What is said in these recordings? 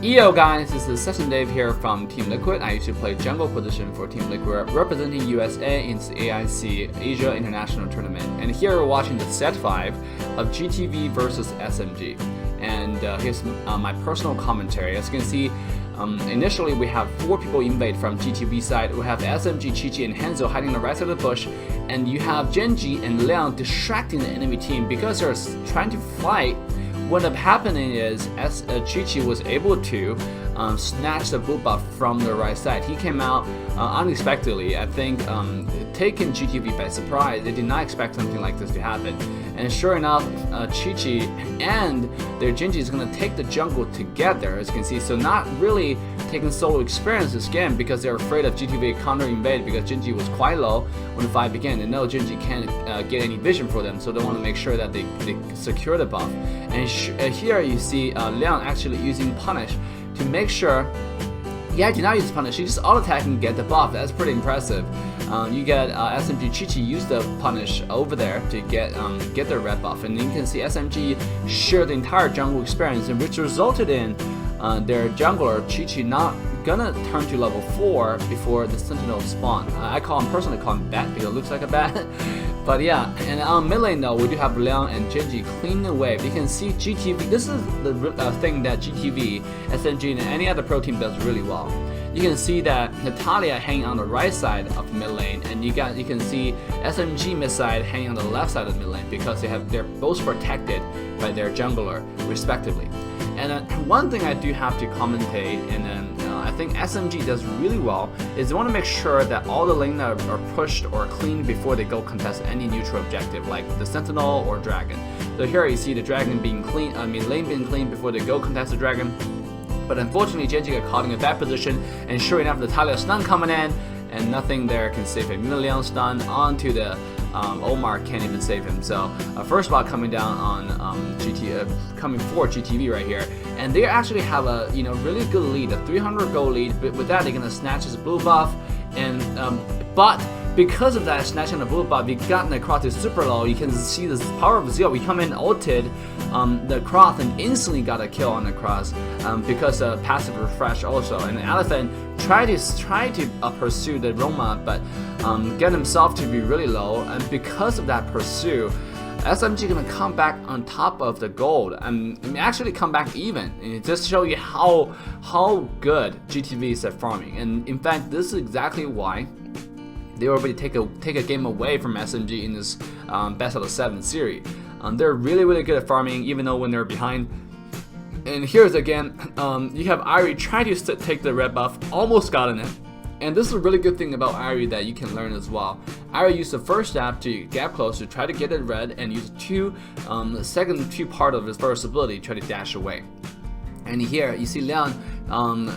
Yo guys, this is Liquid.Dave here from Team Liquid. I used to play jungle position for Team Liquid, representing USA in the AIC Asia International Tournament. And here we're watching the set 5 of GTV versus SMG. And here's my personal commentary. As you can see, initially we have 4 people invade from GTV side. We have SMG, Chi-Chi, and Hanzo hiding on the right side of the bush. And you have Genji and Liang distracting the enemy team because they're trying to fight. What ended up happening is Chi-Chi was able to snatch the blue buff from the right side. He came out unexpectedly, I think, taking GTV by surprise. They did not expect something like this to happen. And sure enough, Chi-Chi and their Genji is going to take the jungle together, as you can see. So not really taking solo experience this game because they're afraid of GTV counter-invade because Genji was quite low when the fight began. They know Genji can't get any vision for them, so they want to make sure that they secure the buff. And here you see Liang actually using Punish to make sure. Yeah, did not use Punish, she just auto-attack and get the buff. That's pretty impressive. You get SMG Chi-Chi use the Punish over there to get their red buff. And you can see SMG share the entire jungle experience, which resulted in their jungler Chi-Chi not gonna turn to level 4 before the Sentinel spawn. I personally call him Bat because it looks like a bat. But yeah, and on mid lane though, we do have Liang and Genji cleaning the wave. You can see GTV, this is the thing that GTV, SMG, and any other pro team does really well. You can see that Natalia hanging on the right side of mid lane, and you can see SMG mid side hanging on the left side of mid lane because they're both protected by their jungler respectively. And one thing I do have to commentate, and then I think SMG does really well, is they want to make sure that all the lanes are pushed or cleaned before they go contest any neutral objective, like the Sentinel or Dragon. So here you see the Dragon being clean, lane being cleaned before they go contest the Dragon. But unfortunately, Genji got caught in a bad position, and sure enough, Natalia stun coming in, and nothing there can save him. Liang stun onto the Omar can't even save him. So first spot coming down on coming for GTV right here, and they actually have a really good lead, a 300 gold lead. But with that, they're gonna snatch his blue buff, and but because of that snatching the blue buff, we got the Cross is super low. You can see the power of Zeal. We come in ulted the Cross and instantly got a kill on the Cross because of passive refresh also. And the Elephant tried to pursue the Roma, but get himself to be really low. And because of that pursuit, SMG gonna come back on top of the gold and actually come back even. And it just show you how good GTV is at farming. And in fact, this is exactly why they were able to take a game away from SMG in this best out of 7 series. They're really good at farming, even though when they're behind. And here's again, you have Irie trying to take the red buff, almost gotten it. And this is a really good thing about Irie that you can learn as well. Irie used the first stab to gap close to try to get it red, and used the second two part of his first ability to try to dash away. And here you see Liang,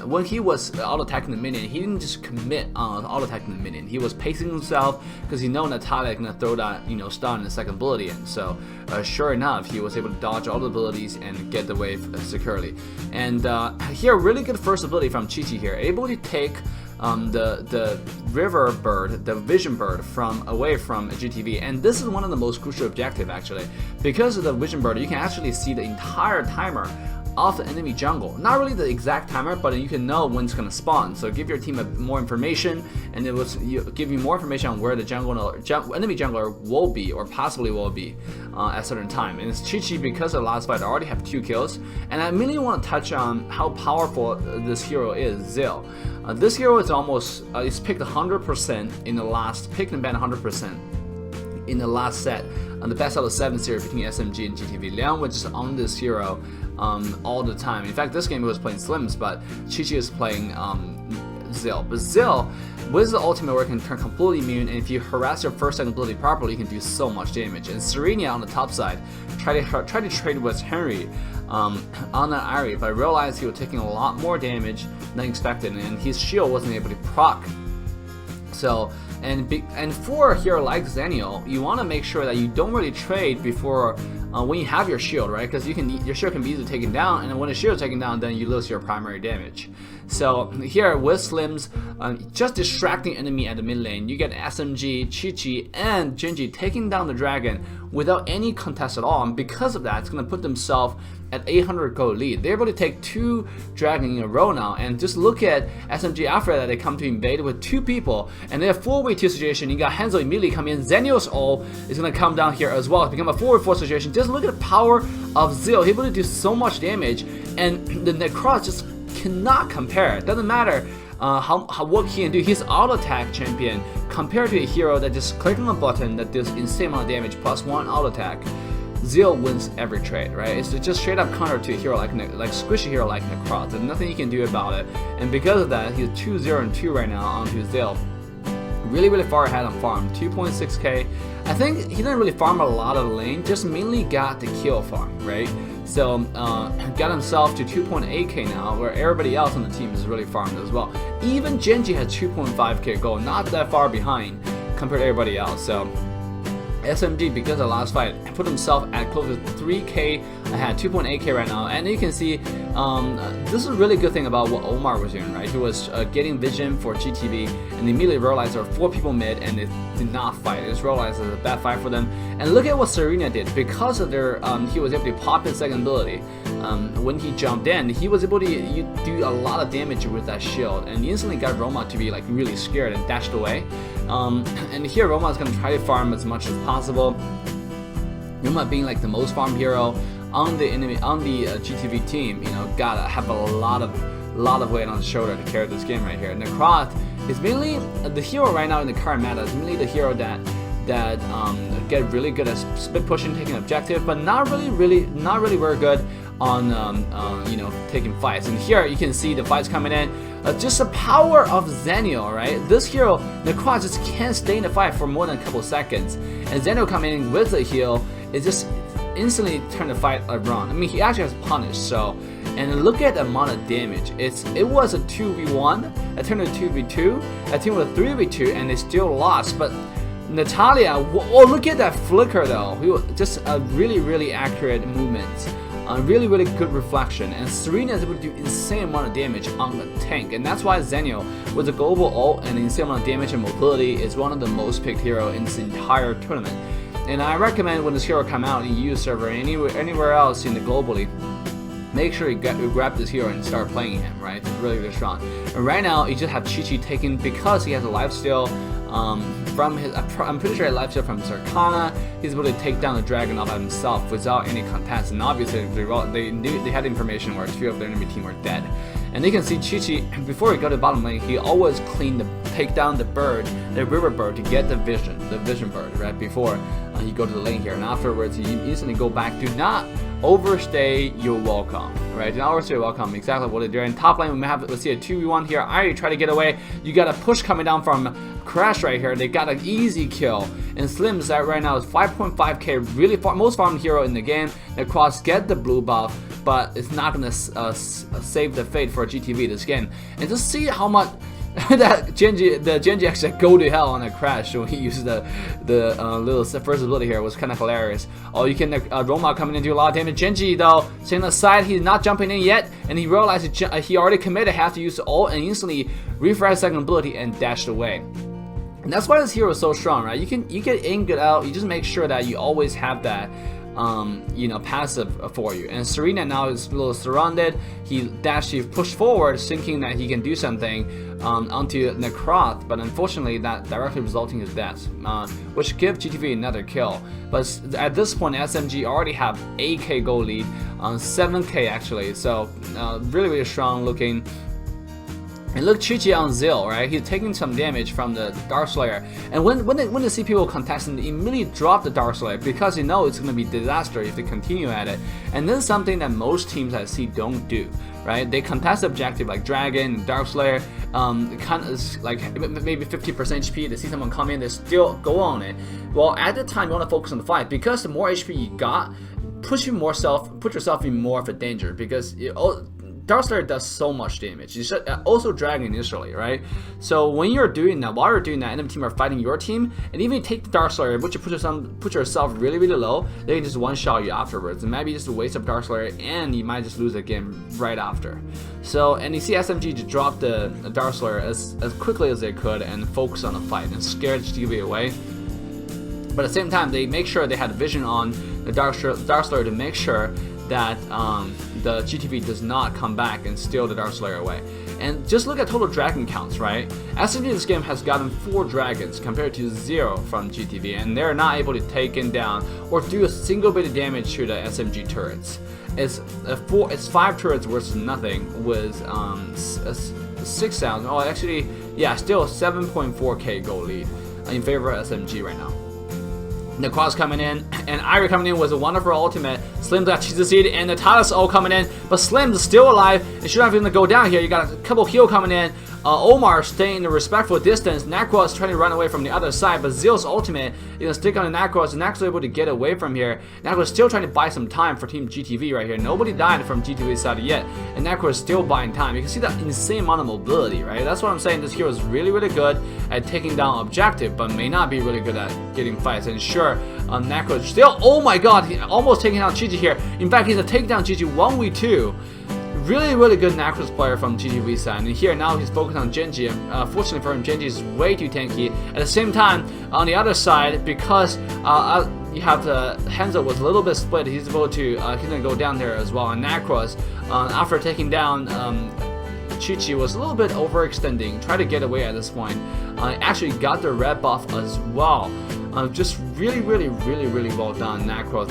when he was auto-attacking the minion, he didn't just commit on auto-attacking the minion. He was pacing himself because he knows Natalia is going to throw that stun in the second ability in. So sure enough, he was able to dodge all the abilities and get the wave securely. And here, really good first ability from Chi-Chi here, able to take the river bird, the vision bird away from GTV. And this is one of the most crucial objectives actually. Because of the vision bird, you can actually see the entire timer of the enemy jungle. Not really the exact timer, but you can know when it's going to spawn. So give your team more information, and it will give you more information on where the enemy jungler will be or possibly will be at a certain time. And it's Chi-Chi, because of the last fight, I already have 2 kills. And I really want to touch on how powerful this hero is, Zeal. This hero is almost is picked 100% in the last, picked and banned 100% in the last set on the best out of 7 series between SMG and GTV. Liang was just on this hero all the time. In fact, this game he was playing Slims, but Chi-Chi is playing Zeal. But Zeal, with the ultimate where it can turn completely immune, and if you harass your first second ability properly, you can do so much damage. And Serenia on the top side tried to trade with Henry on the Irie, but realized he was taking a lot more damage than expected, and his shield wasn't able to proc. So, and for a hero like Zenial, you want to make sure that you don't really trade before when you have your shield, right? Because your shield can be easily taken down, and when the shield is taken down, then you lose your primary damage. So here with Slims just distracting enemy at the mid lane, you get SMG, Chi-Chi, and Genji taking down the dragon without any contest at all, and because of that, it's going to put themselves at 800 gold lead. They're able to take 2 dragon in a row now, and just look at SMG after that. They come to invade with 2 people, and they're a 4v2 situation. You got Hanzo immediately come in. Zenio's ult is going to come down here as well. It's become a 4v4 situation. Just look at the power of Zeal. He's able to do so much damage, and the Necross just cannot compare. It doesn't matter what he can do. He's auto attack champion compared to a hero that just clicking a button that does insane amount of damage plus 1 auto attack. Zeal wins every trade, right? It's just straight up counter to a hero like squishy hero like Necross. There's nothing you can do about it, and because of that, he's 2-0-2 right now onto Zeal. Really far ahead on farm, 2.6k. I think he didn't really farm a lot of the lane, just mainly got the kill farm, right? So got himself to 2.8k now, where everybody else on the team is really farmed as well. Even Genji has 2.5k gold, not that far behind compared to everybody else. So SMG, because of the last fight, put himself at close to 3k ahead, 2.8k right now. And you can see this is a really good thing about what Omar was doing, right? He was getting vision for GTV, and they immediately realized there were 4 people mid, and they did not fight. They just realized it was a bad fight for them. And look at what Serena did. Because of their he was able to pop his second ability. When he jumped in, he was able to do a lot of damage with that shield, and he instantly got Roma to be like really scared and dashed away. And here Roma is going to try to farm as much as possible. Roma being like the most farmed hero on the GTV team, you know, gotta have a lot of weight on his shoulder to carry this game right here. And Necross is mainly the hero right now in the current meta. Is mainly the hero that get really good at split pushing, taking objective, but not really very good on you know, taking fights. And here you can see the fights coming in. Just the power of Zenio, right? This hero, Necross, just can't stay in the fight for more than a couple seconds, and Zenio coming in with the heal is just instantly turn the fight around. I mean, he actually has punish. So, and look at the amount of damage. It was a 2v1, it turned into 2v2, a team with a 3v2, and they still lost. But Natalia, oh, look at that flicker though. He was just a really accurate movement. Really good reflection, and Serena is able to do insane amount of damage on the tank, and that's why Zenio with the global ult and the insane amount of damage and mobility is one of the most picked hero in this entire tournament. And I recommend when this hero come out in EU server anywhere else in the globally, make sure you grab this hero and start playing him, right? It's really strong. And right now you just have Chi-Chi taken because he has a lifesteal from his, I'm pretty sure a lifesteal from Zarkana. He's able to take down the dragon all by himself without any contest, and obviously they had information where 2 of their enemy team were dead. And you can see Chi-Chi, before he got to the bottom lane, he always take down the bird, the river bird, to get the vision bird, right, before he go to the lane here. And afterwards, you instantly go back. Do not overstay your welcome, right? Do not overstay your welcome. Exactly what they're doing. Top lane, let's see a 2v1 here. I already try to get away. You got a push coming down from Crash right here. They got an easy kill. And Slims that right now is 5.5k, really most farmed hero in the game. Necross get the blue buff, but it's not gonna save the fate for GTV this game. And just see how much that Genji actually go to hell on a Crash when he uses the little first ability here. It was kind of hilarious. Oh, you can Roma coming in do a lot of damage. Genji though, staying aside, he's not jumping in yet, and he realized he already committed, have to use the ult, and instantly refresh second ability and dashed away. And that's why this hero is so strong, right? You get in, get out. You just make sure that you always have that you know, passive for you. And Serena now is a little surrounded. He pushed forward, thinking that he can do something onto Necross, but unfortunately that directly resulting in his death, which gives GTV another kill. But at this point, SMG already have 8k gold lead, 7k actually. So really strong looking. And look, Chi-Chi on Zeal, right? He's taking some damage from the Dark Slayer. And when they see people contesting, they immediately drop the Dark Slayer because you know it's going to be disaster if they continue at it. And this is something that most teams I see don't do, right? They contest objective like Dragon and Dark Slayer, kind of like maybe 50% HP. They see someone come in, they still go on it. Well, at the time you want to focus on the fight, because the more HP you got, put yourself in more of a danger, because Darkslayer does so much damage. It's also Dragon initially, right? So when you're doing that, while you're doing that, enemy team are fighting your team, and even you take the Darkslayer, but you put yourself really, really low, they can just one-shot you afterwards. And maybe just a waste of Darkslayer, and you might just lose the game right after. So, and you see SMG just drop the Darkslayer as quickly as they could and focus on the fight and scared GTV away. But at the same time, they make sure they had vision on the Darkslayer to make sure that the GTV does not come back and steal the Darkslayer away. And just look at total dragon counts, right? SMG in this game has gotten 4 dragons compared to 0 from GTV, and they're not able to take it down or do a single bit of damage to the SMG turrets. It's 5 turrets versus nothing with 6,000. Oh, actually, yeah, still 7.4k gold lead in favor of SMG right now. The Cross coming in, and Irie coming in was a wonderful ultimate. Slim got Cheese Seed, and the Talis all coming in, but Slim's still alive. It should not even go down here. You got a couple heal coming in. Omar staying in a respectful distance. Nakros trying to run away from the other side, but Zeal's ultimate is gonna stick on the Nakros, and Nakros able to get away from here. Nakros still trying to buy some time for Team GTV right here. Nobody died from GTV's side yet, and Nakros still buying time. You can see that insane amount of mobility, right? That's what I'm saying. This hero is really, really good at taking down objective, but may not be really good at getting fights. And sure, Nakros still, oh my god, he almost taking out Gigi here. In fact, he's a takedown Gigi 1v2. Really, really good Nakros player from GTV side. And here now he's focused on Genji. Fortunately for him, Genji is way too tanky. At the same time, on the other side, because you have the Hanzo was a little bit split, he's able to he's gonna go down there as well. And Nakros, after taking down Chi-Chi, was a little bit overextending, tried to get away at this point. Actually got the red buff as well. Just really, really, really, really well done, Nakros.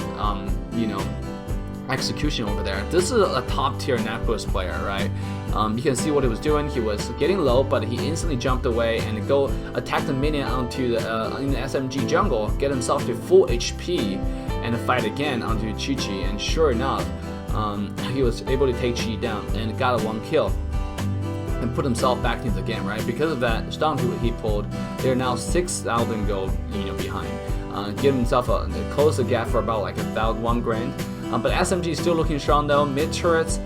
You know, execution over there. This is a top tier Nakros player, right? You can see what he was doing. He was getting low, but he instantly jumped away and go attack the minion onto the in the SMG jungle, get himself to full HP, and fight again onto Chi-Chi. And sure enough, he was able to take Chi down and got a 1 kill and put himself back into the game, right? Because of that stun he pulled, they're now 6,000 gold, you know, behind. Give himself close the gap for about like 1 grand. But SMG is still looking strong though. Mid turrets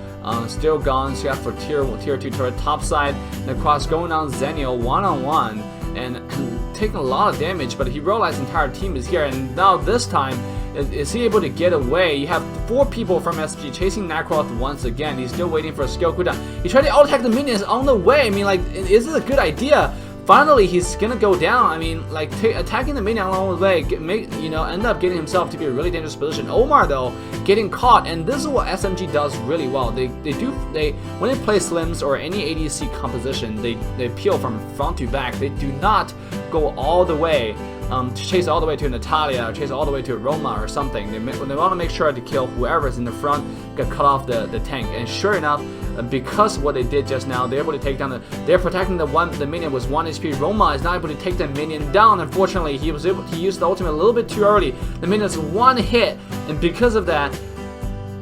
still gone. So you have for tier 2 turret top side. The Cross going on Zenio 1-on-1 and taking a lot of damage. But he realized the entire team is here, and now this time is he able to get away? You have 4 people from SMG chasing Nakros once again. He's still waiting for a skill cooldown. He tried to out-attack the minions on the way. I mean, like, is this a good idea? Finally, he's gonna go down. I mean, like, attacking the minion along the way, end up getting himself to be a really dangerous position. Omar though, getting caught, and this is what SMG does really well. They when they play Slims or any ADC composition, they peel from front to back. They do not go all the way. To chase all the way to Natalia, or chase all the way to Roma or something. They want to make sure to kill whoever's in the front, get cut off the tank. And sure enough, because of what they did just now, they're able to take down they're protecting the minion with 1 HP. Roma is not able to take the minion down. Unfortunately, he used the ultimate a little bit too early. The minion's 1 hit, and because of that,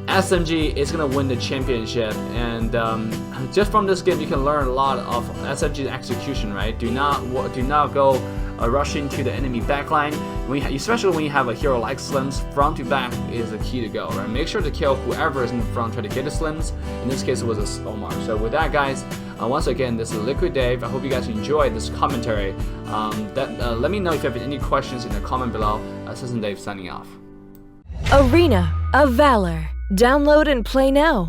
SMG is gonna win the championship. And just from this game, you can learn a lot of SMG's execution. Right? Do not go rushing to the enemy backline. Especially when you have a hero like Slims, front to back is the key to go. Right? Make sure to kill whoever is in the front, try to get the Slims. In this case, it was a Omar. So with that, guys, once again, this is Liquid.Dave. I hope you guys enjoyed this commentary. Let me know if you have any questions in the comment below. SMG signing off. Arena of Valor. Download and play now.